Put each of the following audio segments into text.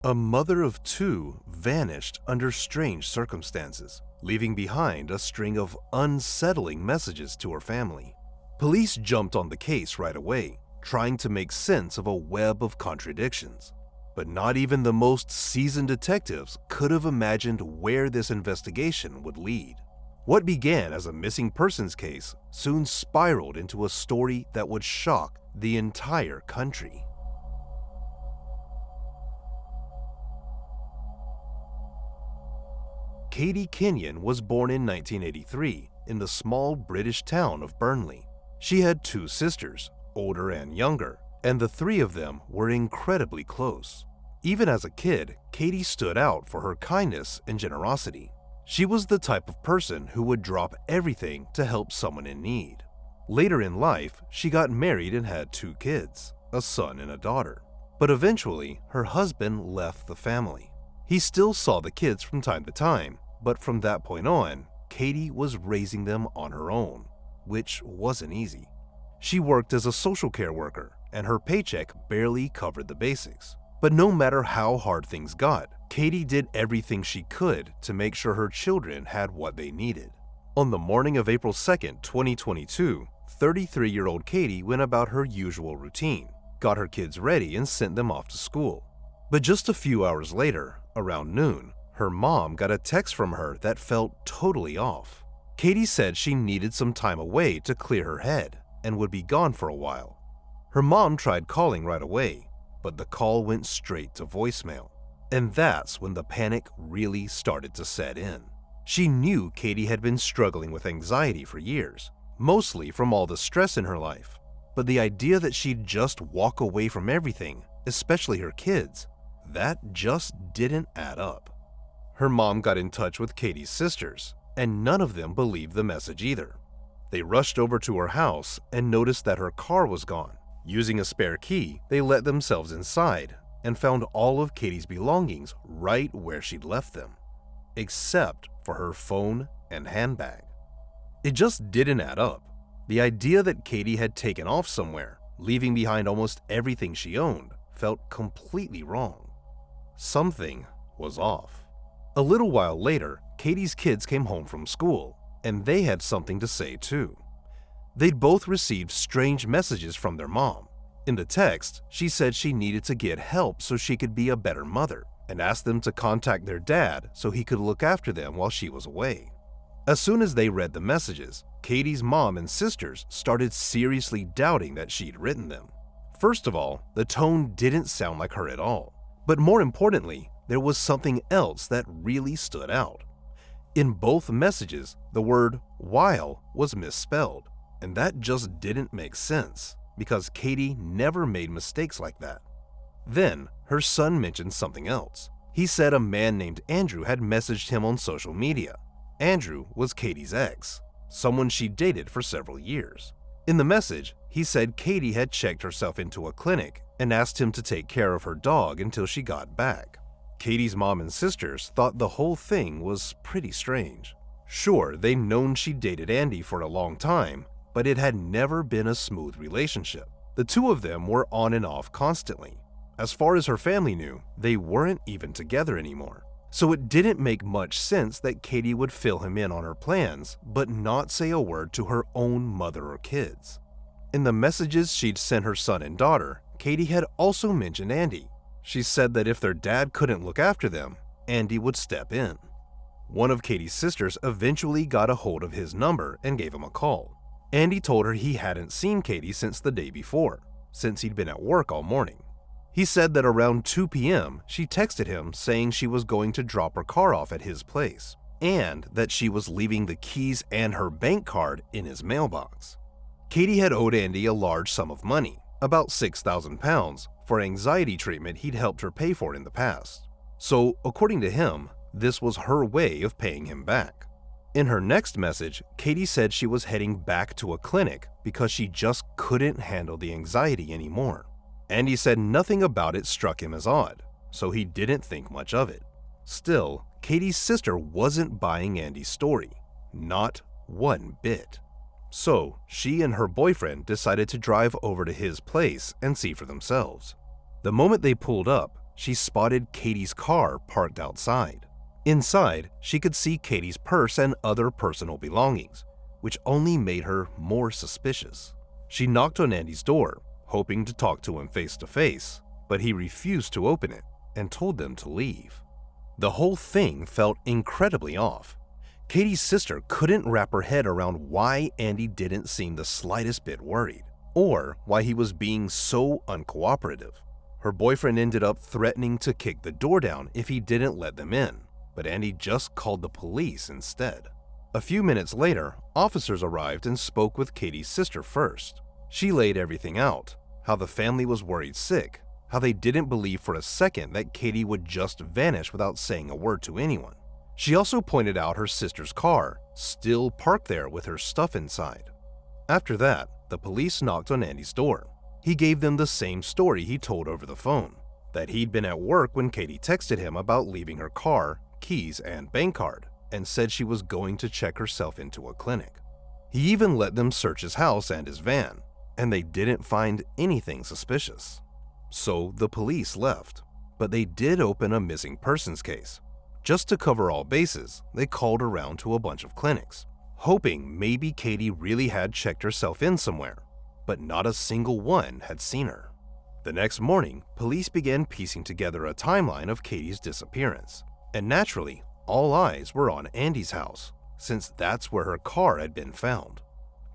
A mother of two vanished under strange circumstances, leaving behind a string of unsettling messages to her family. Police jumped on the case right away, trying to make sense of a web of contradictions. But not even the most seasoned detectives could have imagined where this investigation would lead. What began as a missing persons case soon spiraled into a story that would shock the entire country. Katie Kenyon was born in 1983 in the small British town of Burnley. She had two sisters, older and younger, and the three of them were incredibly close. Even as a kid, Katie stood out for her kindness and generosity. She was the type of person who would drop everything to help someone in need. Later in life, she got married and had two kids, a son and a daughter. But eventually, her husband left the family. He still saw the kids from time to time, but from that point on, Katie was raising them on her own, which wasn't easy. She worked as a social care worker, and her paycheck barely covered the basics. But no matter how hard things got, Katie did everything she could to make sure her children had what they needed. On the morning of April 2nd, 2022, 33-year-old Katie went about her usual routine, got her kids ready and sent them off to school. But just a few hours later, around noon, her mom got a text from her that felt totally off. Katie said she needed some time away to clear her head and would be gone for a while. Her mom tried calling right away, but the call went straight to voicemail. And that's when the panic really started to set in. She knew Katie had been struggling with anxiety for years, mostly from all the stress in her life. But the idea that she'd just walk away from everything, especially her kids, that just didn't add up. Her mom got in touch with Katie's sisters, and none of them believed the message either. They rushed over to her house and noticed that her car was gone. Using a spare key, they let themselves inside and found all of Katie's belongings right where she'd left them, except for her phone and handbag. It just didn't add up. The idea that Katie had taken off somewhere, leaving behind almost everything she owned, felt completely wrong. Something was off. A little while later, Katie's kids came home from school, and they had something to say too. They'd both received strange messages from their mom. In the text, she said she needed to get help so she could be a better mother, and asked them to contact their dad so he could look after them while she was away. As soon as they read the messages, Katie's mom and sisters started seriously doubting that she'd written them. First of all, the tone didn't sound like her at all. But more importantly, there was something else that really stood out. In both messages, the word while was misspelled, and that just didn't make sense because Katie never made mistakes like that. Then, her son mentioned something else. He said a man named Andrew had messaged him on social media. Andrew was Katie's ex, someone she dated for several years. In the message, he said Katie had checked herself into a clinic and asked him to take care of her dog until she got back. Katie's mom and sisters thought the whole thing was pretty strange. Sure, they'd known she dated Andy for a long time, but it had never been a smooth relationship. The two of them were on and off constantly. As far as her family knew, they weren't even together anymore. So it didn't make much sense that Katie would fill him in on her plans, but not say a word to her own mother or kids. In the messages she'd sent her son and daughter, Katie had also mentioned Andy. She said that if their dad couldn't look after them, Andy would step in. One of Katie's sisters eventually got a hold of his number and gave him a call. Andy told her he hadn't seen Katie since the day before, since he'd been at work all morning. He said that around 2 p.m., she texted him saying she was going to drop her car off at his place, and that she was leaving the keys and her bank card in his mailbox. Katie had owed Andy a large sum of money, about £6,000, for anxiety treatment he'd helped her pay for in the past. So, according to him, this was her way of paying him back. In her next message, Katie said she was heading back to a clinic because she just couldn't handle the anxiety anymore. Andy said nothing about it struck him as odd, so he didn't think much of it. Still, Katie's sister wasn't buying Andy's story, not one bit. So, she and her boyfriend decided to drive over to his place and see for themselves. The moment they pulled up, she spotted Katie's car parked outside. Inside, she could see Katie's purse and other personal belongings, which only made her more suspicious. She knocked on Andy's door, hoping to talk to him face to face, but he refused to open it and told them to leave. The whole thing felt incredibly off. Katie's sister couldn't wrap her head around why Andy didn't seem the slightest bit worried, or why he was being so uncooperative. Her boyfriend ended up threatening to kick the door down if he didn't let them in, but Andy just called the police instead. A few minutes later, officers arrived and spoke with Katie's sister first. She laid everything out, how the family was worried sick, how they didn't believe for a second that Katie would just vanish without saying a word to anyone. She also pointed out her sister's car, still parked there with her stuff inside. After that, the police knocked on Andy's door. He gave them the same story he told over the phone, that he'd been at work when Katie texted him about leaving her car, keys, and bank card, and said she was going to check herself into a clinic. He even let them search his house and his van, and they didn't find anything suspicious. So the police left, but they did open a missing persons case. Just to cover all bases, they called around to a bunch of clinics, hoping maybe Katie really had checked herself in somewhere, but not a single one had seen her. The next morning, police began piecing together a timeline of Katie's disappearance, and naturally, all eyes were on Andy's house, since that's where her car had been found.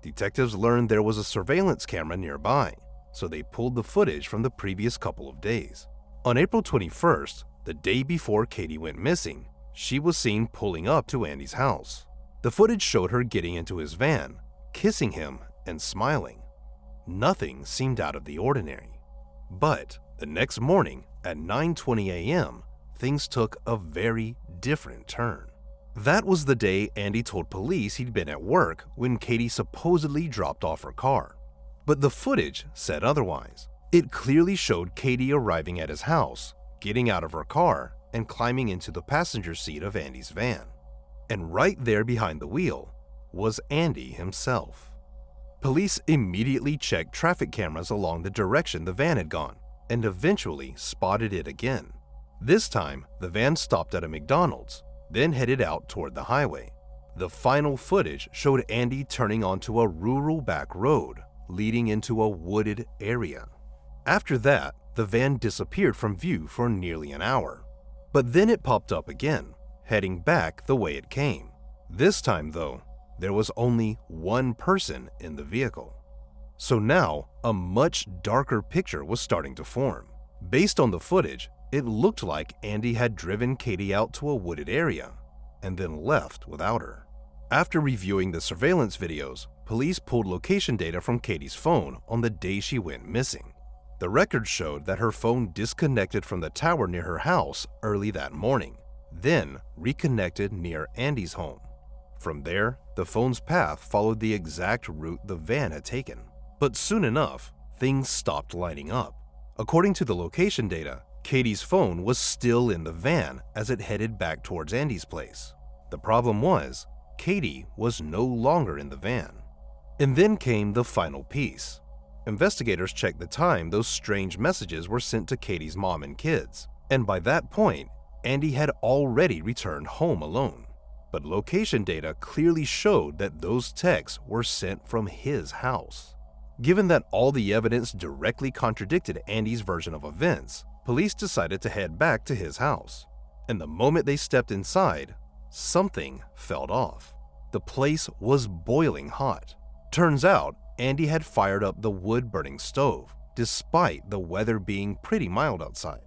Detectives learned there was a surveillance camera nearby, so they pulled the footage from the previous couple of days. On April 21st, the day before Katie went missing, she was seen pulling up to Andy's house. The footage showed her getting into his van, kissing him, and smiling. Nothing seemed out of the ordinary. But the next morning at 9:20 a.m., things took a very different turn. That was the day Andy told police he'd been at work when Katie supposedly dropped off her car. But the footage said otherwise. It clearly showed Katie arriving at his house, getting out of her car, and climbing into the passenger seat of Andy's van. And right there behind the wheel was Andy himself. Police immediately checked traffic cameras along the direction the van had gone, and eventually spotted it again. This time, the van stopped at a McDonald's, then headed out toward the highway. The final footage showed Andy turning onto a rural back road, leading into a wooded area. After that, the van disappeared from view for nearly an hour. But then it popped up again, heading back the way it came. This time, though, there was only one person in the vehicle. So now, a much darker picture was starting to form. Based on the footage, it looked like Andy had driven Katie out to a wooded area and then left without her. After reviewing the surveillance videos, police pulled location data from Katie's phone on the day she went missing. The records showed that her phone disconnected from the tower near her house early that morning, then reconnected near Andy's home. From there, the phone's path followed the exact route the van had taken. But soon enough, things stopped lining up. According to the location data, Katie's phone was still in the van as it headed back towards Andy's place. The problem was, Katie was no longer in the van. And then came the final piece. Investigators checked the time those strange messages were sent to Katie's mom and kids, and by that point, Andy had already returned home alone. But location data clearly showed that those texts were sent from his house. Given that all the evidence directly contradicted Andy's version of events, police decided to head back to his house. And the moment they stepped inside, something felt off. The place was boiling hot. Turns out, Andy had fired up the wood-burning stove, despite the weather being pretty mild outside.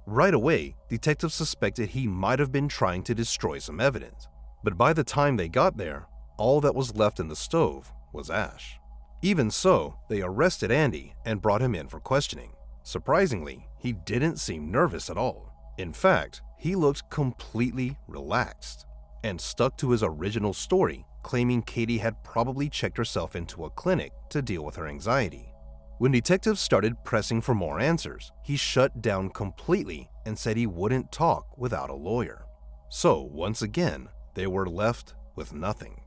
Right away, detectives suspected he might have been trying to destroy some evidence. But by the time they got there, all that was left in the stove was ash. Even so, they arrested Andy and brought him in for questioning. Surprisingly, he didn't seem nervous at all. In fact, he looked completely relaxed and stuck to his original story, claiming Katie had probably checked herself into a clinic to deal with her anxiety. When detectives started pressing for more answers, he shut down completely and said he wouldn't talk without a lawyer. So, once again, they were left with nothing.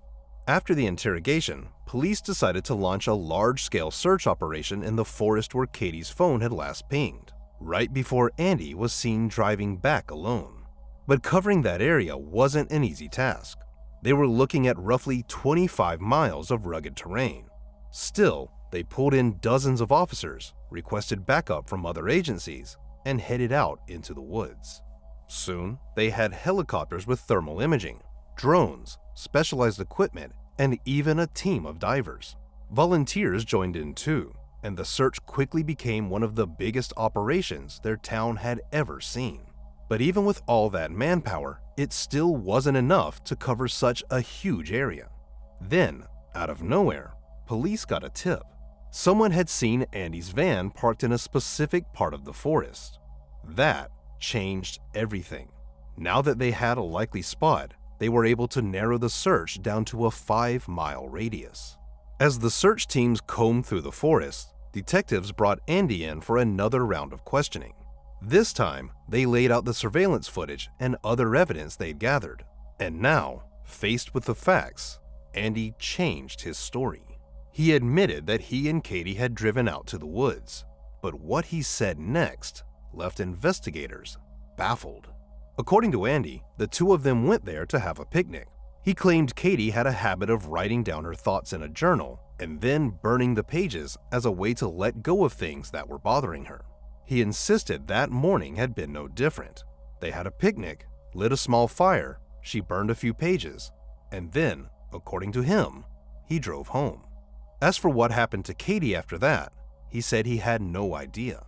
After the interrogation, police decided to launch a large-scale search operation in the forest where Katie's phone had last pinged. right before Andy was seen driving back alone. But covering that area wasn't an easy task. They were looking at roughly 25 miles of rugged terrain. Still, they pulled in dozens of officers, requested backup from other agencies, and headed out into the woods. Soon, they had helicopters with thermal imaging, drones, specialized equipment, and even a team of divers. Volunteers joined in too, and the search quickly became one of the biggest operations their town had ever seen. But even with all that manpower, it still wasn't enough to cover such a huge area. Then, out of nowhere, police got a tip. Someone had seen Andy's van parked in a specific part of the forest. That changed everything. Now that they had a likely spot, they were able to narrow the search down to a 5-mile radius. As the search teams combed through the forest, detectives brought Andy in for another round of questioning. This time, they laid out the surveillance footage and other evidence they'd gathered. And now, faced with the facts, Andy changed his story. He admitted that he and Katie had driven out to the woods, but what he said next left investigators baffled. According to Andy, the two of them went there to have a picnic. He claimed Katie had a habit of writing down her thoughts in a journal and then burning the pages as a way to let go of things that were bothering her. He insisted that morning had been no different. They had a picnic, lit a small fire, she burned a few pages, and then, according to him, he drove home. As for what happened to Katie after that, he said he had no idea.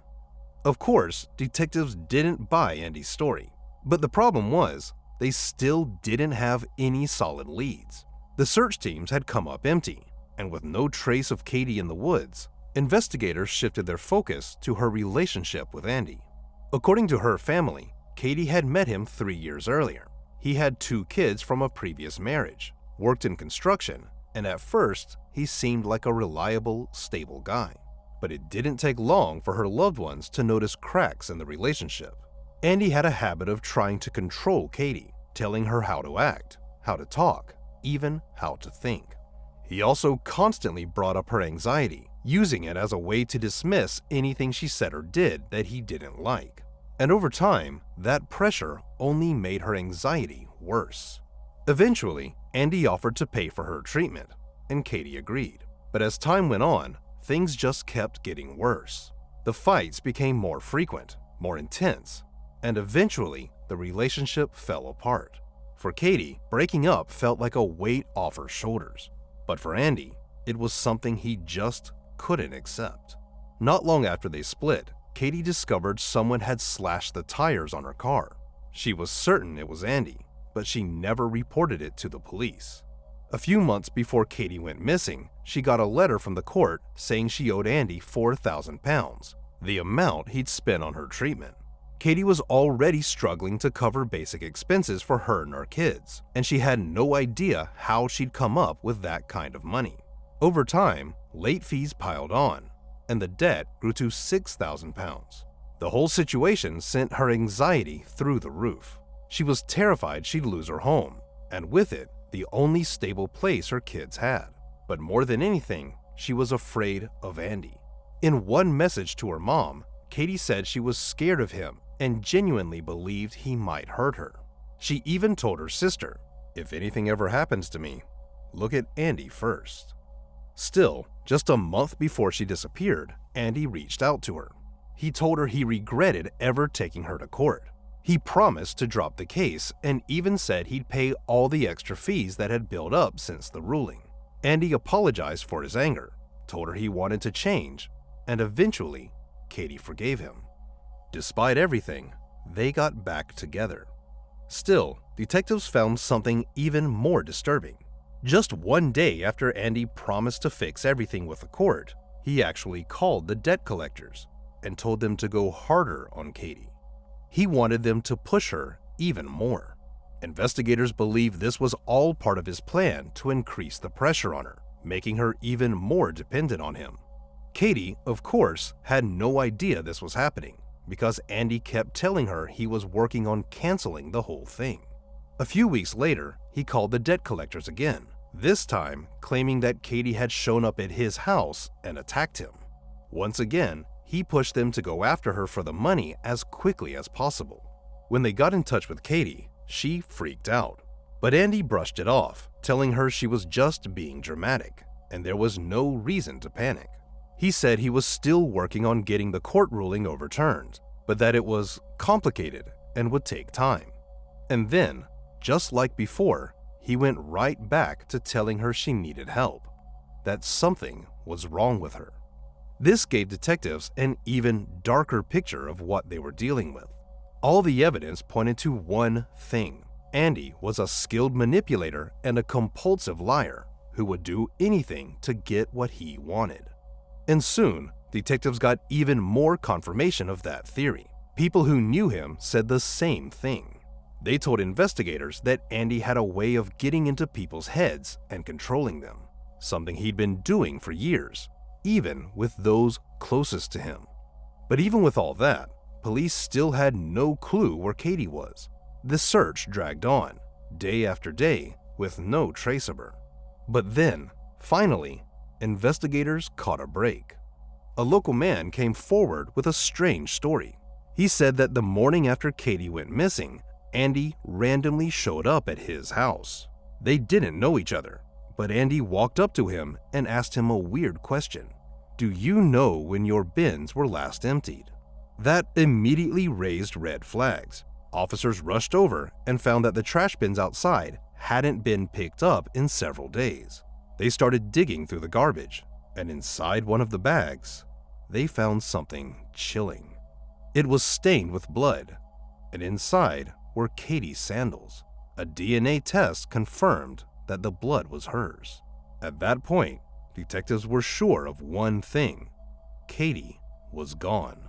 Of course, detectives didn't buy Andy's story, but the problem was, they still didn't have any solid leads. The search teams had come up empty, and with no trace of Katie in the woods, investigators shifted their focus to her relationship with Andy. According to her family, Katie had met him 3 years earlier. He had 2 kids from a previous marriage, worked in construction, and at first, he seemed like a reliable, stable guy. But it didn't take long for her loved ones to notice cracks in the relationship. Andy had a habit of trying to control Katie, telling her how to act, how to talk, even how to think. He also constantly brought up her anxiety, using it as a way to dismiss anything she said or did that he didn't like. And over time, that pressure only made her anxiety worse. Eventually, Andy offered to pay for her treatment, and Katie agreed. But as time went on, things just kept getting worse. The fights became more frequent, more intense, and eventually, the relationship fell apart. For Katie, breaking up felt like a weight off her shoulders. But for Andy, it was something he just couldn't accept. Not long after they split, Katie discovered someone had slashed the tires on her car. She was certain it was Andy, but she never reported it to the police. A few months before Katie went missing, she got a letter from the court saying she owed Andy £4,000, the amount he'd spent on her treatment. Katie was already struggling to cover basic expenses for her and her kids, and she had no idea how she'd come up with that kind of money. Over time, late fees piled on, and the debt grew to £6,000. The whole situation sent her anxiety through the roof. She was terrified she'd lose her home, and with it, the only stable place her kids had. But more than anything, she was afraid of Andy. In one message to her mom, Katie said she was scared of him and genuinely believed he might hurt her. She even told her sister, "If anything ever happens to me, look at Andy first." Still, just a month before she disappeared, Andy reached out to her. He told her he regretted ever taking her to court. He promised to drop the case and even said he'd pay all the extra fees that had built up since the ruling. Andy apologized for his anger, told her he wanted to change, and eventually, Katie forgave him. Despite everything, they got back together. Still, detectives found something even more disturbing. Just one day after Andy promised to fix everything with the court, he actually called the debt collectors and told them to go harder on Katie. He wanted them to push her even more. Investigators believe this was all part of his plan to increase the pressure on her, making her even more dependent on him. Katie, of course, had no idea this was happening because Andy kept telling her he was working on canceling the whole thing. A few weeks later, he called the debt collectors again, this time claiming that Katie had shown up at his house and attacked him. Once again, he he pushed them to go after her for the money as quickly as possible. When they got in touch with Katie, she freaked out. But Andy brushed it off, telling her she was just being dramatic, and there was no reason to panic. He said he was still working on getting the court ruling overturned, but that it was complicated and would take time. And then, just like before, he went right back to telling her she needed help, that something was wrong with her. This gave detectives an even darker picture of what they were dealing with. All the evidence pointed to one thing. Andy was a skilled manipulator and a compulsive liar who would do anything to get what he wanted. And soon, detectives got even more confirmation of that theory. People who knew him said the same thing. They told investigators that Andy had a way of getting into people's heads and controlling them, something he'd been doing for years, even with those closest to him. But even with all that, police still had no clue where Katie was. The search dragged on, day after day, with no trace of her. But then, finally, investigators caught a break. A local man came forward with a strange story. He said that the morning after Katie went missing, Andy randomly showed up at his house. They didn't know each other, but Andy walked up to him and asked him a weird question. "Do you know when your bins were last emptied?" That immediately raised red flags. Officers rushed over and found that the trash bins outside hadn't been picked up in several days. They started digging through the garbage, and inside one of the bags, they found something chilling. It was stained with blood, and inside were Katie's sandals. A DNA test confirmed that the blood was hers. At that point, detectives were sure of one thing: Katie was gone.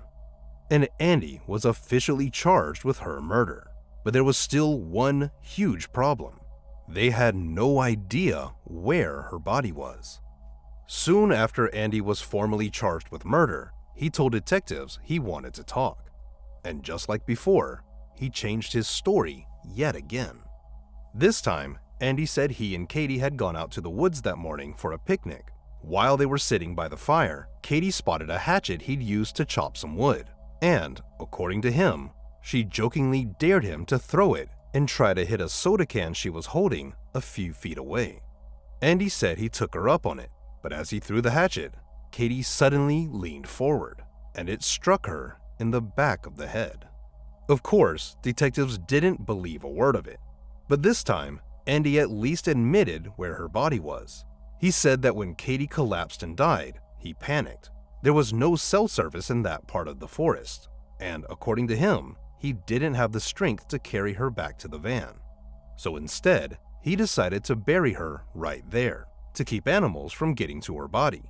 And Andy was officially charged with her murder. But there was still one huge problem. They had no idea where her body was. Soon after Andy was formally charged with murder, he told detectives he wanted to talk. And just like before, he changed his story yet again. This time, Andy said he and Katie had gone out to the woods that morning for a picnic. While they were sitting by the fire, Katie spotted a hatchet he'd used to chop some wood. And, according to him, she jokingly dared him to throw it and try to hit a soda can she was holding a few feet away. Andy said he took her up on it, but as he threw the hatchet, Katie suddenly leaned forward, and it struck her in the back of the head. Of course, detectives didn't believe a word of it, but this time, Andy at least admitted where her body was. He said that when Katie collapsed and died, he panicked. There was no cell service in that part of the forest, and according to him, he didn't have the strength to carry her back to the van. So instead, he decided to bury her right there, to keep animals from getting to her body.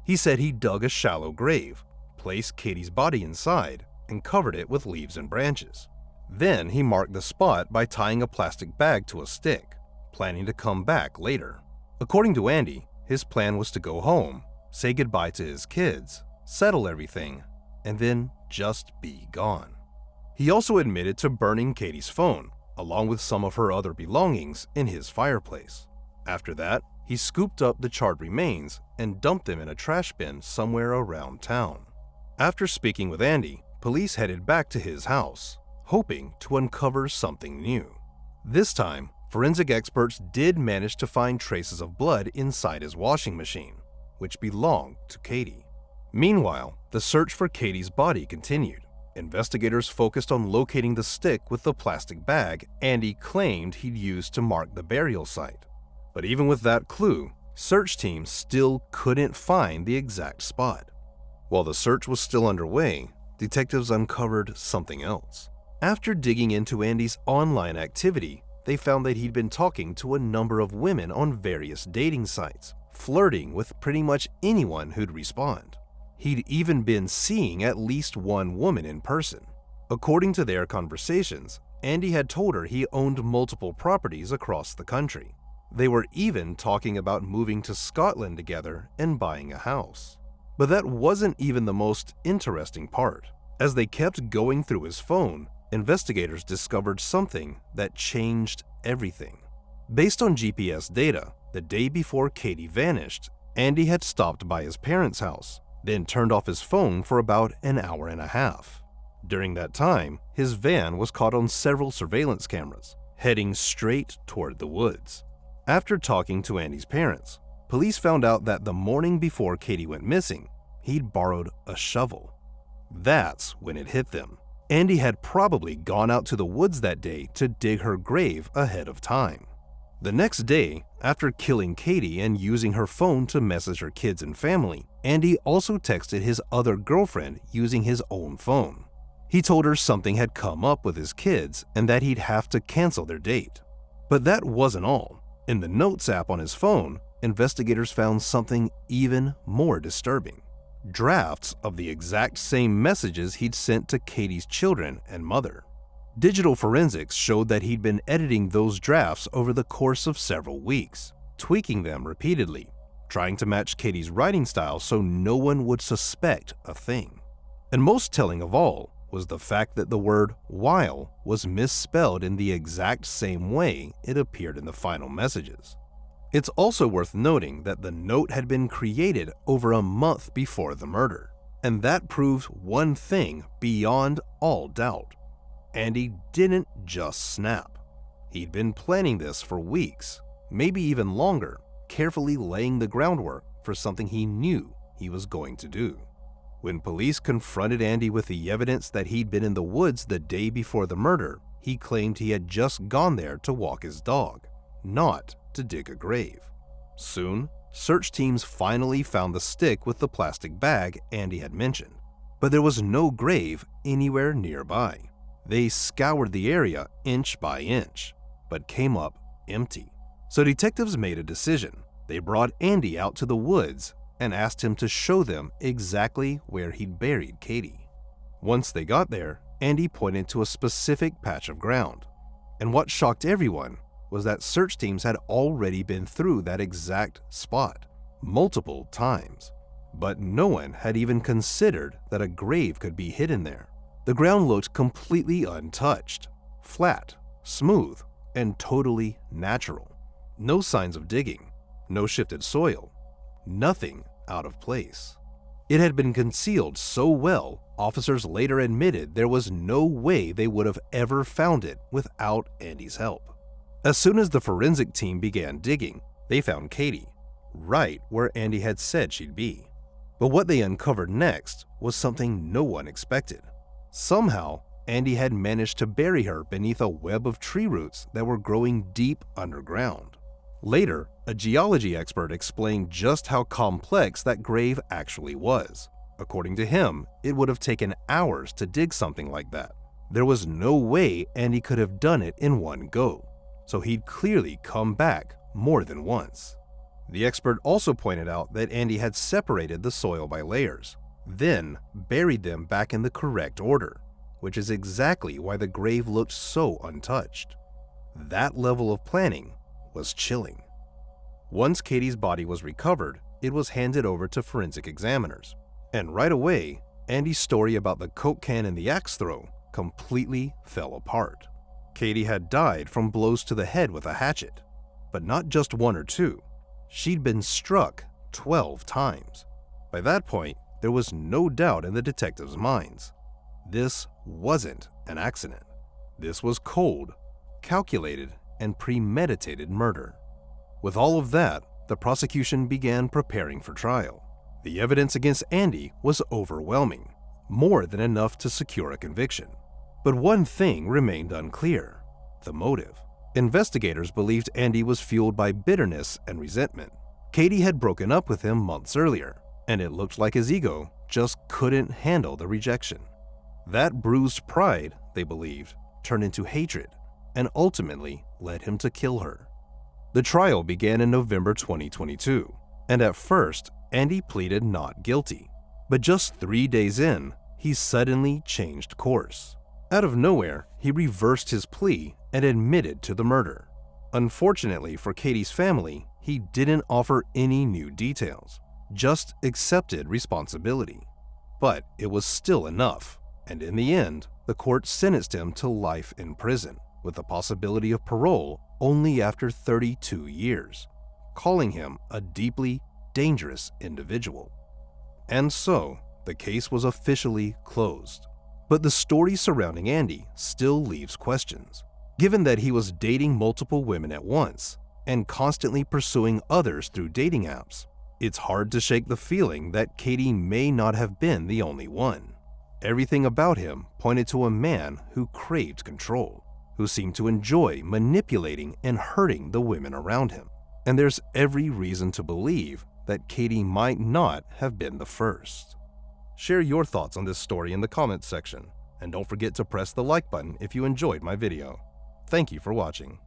He said he dug a shallow grave, placed Katie's body inside, and covered it with leaves and branches. Then he marked the spot by tying a plastic bag to a stick, planning to come back later. According to Andy, his plan was to go home, say goodbye to his kids, settle everything, and then just be gone. He also admitted to burning Katie's phone, along with some of her other belongings, in his fireplace. After that, he scooped up the charred remains and dumped them in a trash bin somewhere around town. After speaking with Andy, police headed back to his house, hoping to uncover something new. This time, forensic experts did manage to find traces of blood inside his washing machine, which belonged to Katie. Meanwhile, the search for Katie's body continued. Investigators focused on locating the stick with the plastic bag Andy claimed he'd used to mark the burial site. But even with that clue, search teams still couldn't find the exact spot. While the search was still underway, detectives uncovered something else. After digging into Andy's online activity, they found that he'd been talking to a number of women on various dating sites, flirting with pretty much anyone who'd respond. He'd even been seeing at least one woman in person. According to their conversations, Andy had told her he owned multiple properties across the country. They were even talking about moving to Scotland together and buying a house. But that wasn't even the most interesting part. As they kept going through his phone, investigators discovered something that changed everything. Based on GPS data, the day before Katie vanished, Andy had stopped by his parents' house, then turned off his phone for about an hour and a half. During that time, his van was caught on several surveillance cameras, heading straight toward the woods. After talking to Andy's parents, police found out that the morning before Katie went missing, he'd borrowed a shovel. That's when it hit them. Andy had probably gone out to the woods that day to dig her grave ahead of time. The next day, after killing Katie and using her phone to message her kids and family, Andy also texted his other girlfriend using his own phone. He told her something had come up with his kids and that he'd have to cancel their date. But that wasn't all. In the Notes app on his phone, investigators found something even more disturbing. Drafts of the exact same messages he'd sent to Katie's children and mother. Digital forensics showed that he'd been editing those drafts over the course of several weeks, tweaking them repeatedly, trying to match Katie's writing style so no one would suspect a thing. And most telling of all was the fact that the word while was misspelled in the exact same way it appeared in the final messages. It's also worth noting that the note had been created over a month before the murder, and that proves one thing beyond all doubt. Andy didn't just snap. He'd been planning this for weeks, maybe even longer, carefully laying the groundwork for something he knew he was going to do. When police confronted Andy with the evidence that he'd been in the woods the day before the murder, he claimed he had just gone there to walk his dog, not to dig a grave. Soon, search teams finally found the stick with the plastic bag Andy had mentioned, but there was no grave anywhere nearby. They scoured the area inch by inch, but came up empty. So detectives made a decision. They brought Andy out to the woods and asked him to show them exactly where he'd buried Katie. Once they got there, Andy pointed to a specific patch of ground. And what shocked everyone was that search teams had already been through that exact spot multiple times. But no one had even considered that a grave could be hidden there. The ground looked completely untouched, flat, smooth, and totally natural. No signs of digging, no shifted soil, nothing out of place. It had been concealed so well, officers later admitted there was no way they would have ever found it without Andy's help. As soon as the forensic team began digging, they found Katie, right where Andy had said she'd be. But what they uncovered next was something no one expected. Somehow, Andy had managed to bury her beneath a web of tree roots that were growing deep underground. Later, a geology expert explained just how complex that grave actually was. According to him, it would have taken hours to dig something like that. There was no way Andy could have done it in one go, so he'd clearly come back more than once. The expert also pointed out that Andy had separated the soil by layers, then buried them back in the correct order, which is exactly why the grave looked so untouched. That level of planning was chilling. Once Katie's body was recovered, it was handed over to forensic examiners. And right away, Andy's story about the Coke can and the axe throw completely fell apart. Katie had died from blows to the head with a hatchet, but not just one or two. She'd been struck 12 times. By that point, there was no doubt in the detectives' minds. This wasn't an accident. This was cold, calculated, and premeditated murder. With all of that, the prosecution began preparing for trial. The evidence against Andy was overwhelming, more than enough to secure a conviction. But one thing remained unclear: the motive. Investigators believed Andy was fueled by bitterness and resentment. Katie had broken up with him months earlier, and it looked like his ego just couldn't handle the rejection. That bruised pride, they believed, turned into hatred and ultimately led him to kill her. The trial began in November 2022, and at first, Andy pleaded not guilty. But just 3 days in, he suddenly changed course. Out of nowhere, he reversed his plea and admitted to the murder. Unfortunately for Katie's family, he didn't offer any new details, just accepted responsibility. But it was still enough, and in the end, the court sentenced him to life in prison, with the possibility of parole only after 32 years, calling him a deeply dangerous individual. And so, the case was officially closed. But the story surrounding Andy still leaves questions. Given that he was dating multiple women at once and constantly pursuing others through dating apps, it's hard to shake the feeling that Katie may not have been the only one. Everything about him pointed to a man who craved control, who seemed to enjoy manipulating and hurting the women around him. And there's every reason to believe that Katie might not have been the first. Share your thoughts on this story in the comments section, and don't forget to press the like button if you enjoyed my video. Thank you for watching.